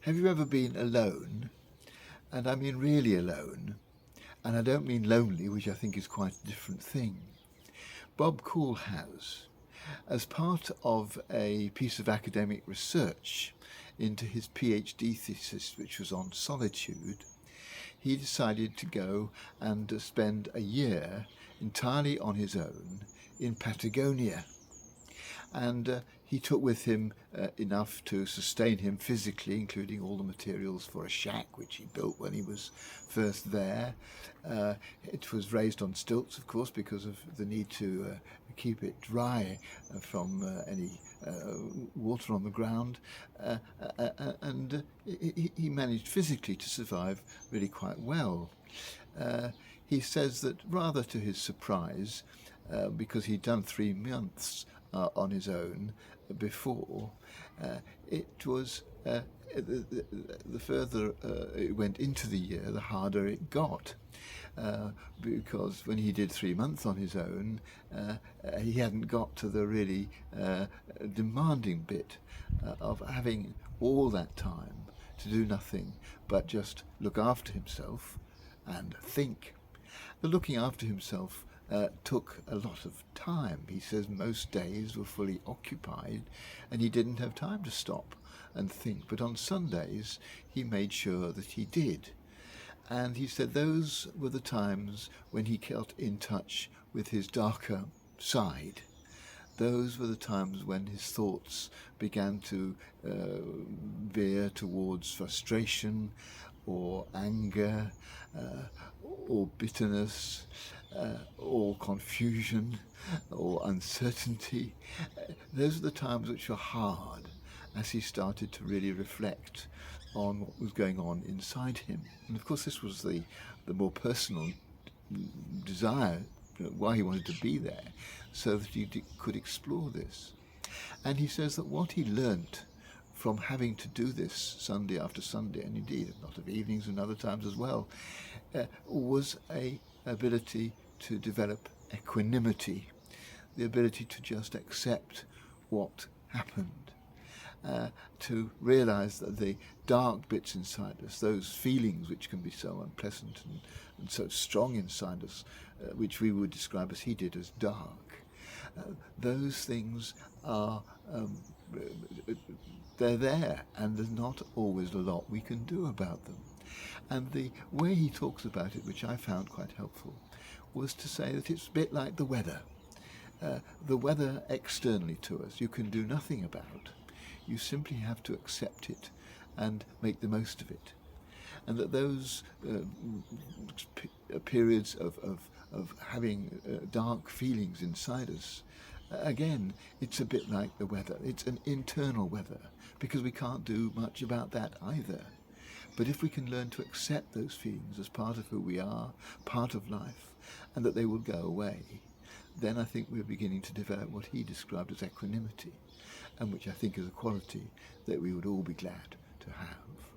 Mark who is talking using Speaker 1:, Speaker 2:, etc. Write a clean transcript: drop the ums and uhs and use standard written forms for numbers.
Speaker 1: Have you ever been alone? And I mean really alone. And I don't mean lonely, which I think is quite a different thing. Bob Cool has. As part of a piece of academic research into his PhD thesis, which was on solitude, he decided to go and spend a year entirely on his own in Patagonia. And he took with him enough to sustain him physically, including all the materials for a shack which he built when he was first there. It was raised on stilts, of course, because of the need to keep it dry from any water on the ground. And he managed physically to survive really quite well. He says that rather to his surprise, because he'd done 3 months on his own before, it was the further it went into the year, the harder it got. Because when he did 3 months on his own, he hadn't got to the really demanding bit of having all that time to do nothing but just look after himself and think. The looking after himself took a lot of time. He says most days were fully occupied and he didn't have time to stop and think. But on Sundays, he made sure that he did. And he said those were the times when he got in touch with his darker side. Those were the times when his thoughts began to veer towards frustration or anger or bitterness or confusion or uncertainty. Those are the times which were hard as he started to really reflect on what was going on inside him. And of course this was the more personal desire, why he wanted to be there, so that he could explore this. And he says that what he learnt from having to do this Sunday after Sunday, and indeed a lot of evenings and other times as well, was a ability to develop equanimity, the ability to just accept what happened, to realize that the dark bits inside us, those feelings which can be so unpleasant and so strong inside us, which we would describe as he did as dark, those things are they're there, and there's not always a lot we can do about them. And the way he talks about it, which I found quite helpful, was to say that it's a bit like the weather. The weather externally to us you can do nothing about. You simply have to accept it and make the most of it. And that those periods of having dark feelings inside us, again, it's a bit like the weather. It's an internal weather, because we can't do much about that either. But if we can learn to accept those feelings as part of who we are, part of life, and that they will go away, then I think we're beginning to develop what he described as equanimity, and which I think is a quality that we would all be glad to have.